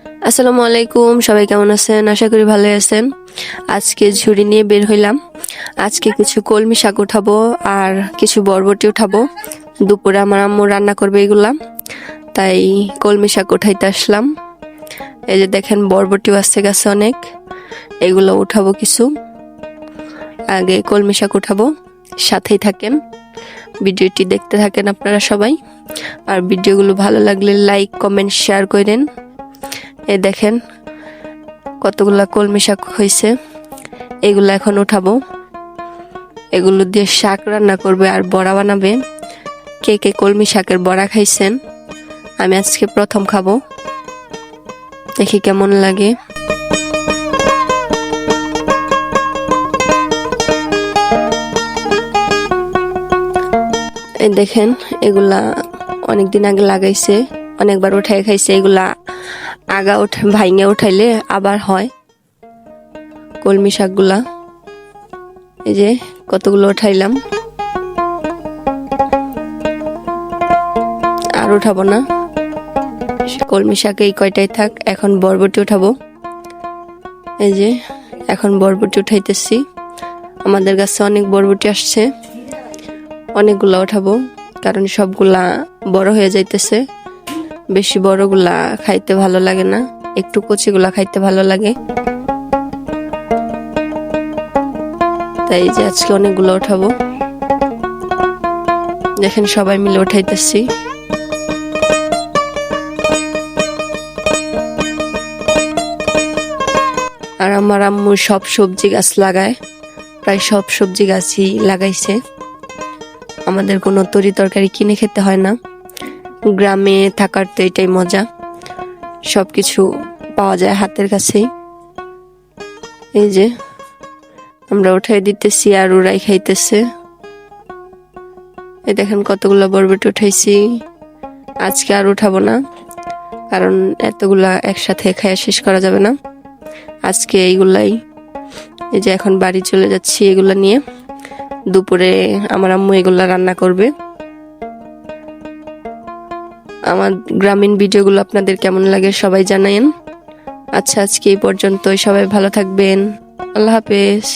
আসসালামু আলাইকুম, সবাই কেমন আছেন? আশা করি ভালো আছেন। আজকে ঝুড়ি নিয়ে বের হইলাম। আজকে কিছু কলমি শাক উঠাবো আর কিছু বরবটি উঠাবো। দুপুরে আমার আম্মু রান্না করবে এগুলা, তাই কলমি শাক উঠাইতে আসলাম। এই যে দেখেন বরবটিও আছে গাছে অনেক, এগুলো উঠাবো কিছু। আগে কলমি শাক উঠাবো, সাথেই থাকেন, ভিডিওটি দেখতে থাকেন আপনারা সবাই। আর ভিডিওগুলো ভালো লাগলে লাইক কমেন্ট শেয়ার করেন। এই দেখেন কতগুলা কলমি শাক হয়েছে, এগুলো এখন উঠাবো। এগুলো দিয়ে শাক রান্না করবে আর বড়া বানাবে। কে কে কলমি শাকের বড়া খাইছেন? আমি আজকে প্রথম খাবো, দেখি কেমন লাগে। এই দেখেন এগুলা অনেকদিন আগে লাগাইছে, অনেকবার উঠাই খাইছে। এগুলা আগা ভাইঙে উঠাইলে আবার হয় কলমি শাকগুলা। এই যে কতগুলো উঠাইলাম, আর উঠাবো না। কলমি শাক এই কয়টাই থাক। এখন বরবটি উঠাবো। এই যে এখন বরবটি উঠাইতেছি। আমাদের গাছে অনেক বরবটি আসছে, অনেকগুলা উঠাবো, কারণ সবগুলা বড় হয়ে যাইতেছে। বেশি বড়গুলা খাইতে ভালো লাগে না, একটু কচিগুলা খাইতে ভালো লাগে। তাই যে আজকে অনেকগুলো উঠাবো। দেখেন সবাই মিলে উঠাইতেছি। আর আমার আম্মু সব সবজি গাছ লাগায়, প্রায় সব সবজি গাছই লাগাইছে। আমাদের কোনো তরি তরকারি কিনে খেতে হয় না। গ্রামে থাকার তো এটাই মজা, সবকিছু পাওয়া যায় হাতের কাছেই। এই যে আমরা উঠাই দিতেছি আর ওরাই খাইতেছে। এই দেখেন কতগুলো বরবটি উঠাইছি। আজকে আর উঠাবো না, কারণ এতগুলা একসাথে খাইয়া শেষ করা যাবে না। আজকে এইগুলাই। এই যে এখন বাড়ি চলে যাচ্ছি এগুলা নিয়ে। দুপুরে আমার আম্মু এগুলা রান্না করবে। আমার গ্রামীণ ভিডিওগুলো আপনাদের কেমন লাগে সবাই জানায়েন। আচ্ছা, আজকে এই পর্যন্তই। সবাই ভালো থাকবেন। আল্লাহ হাফেজ।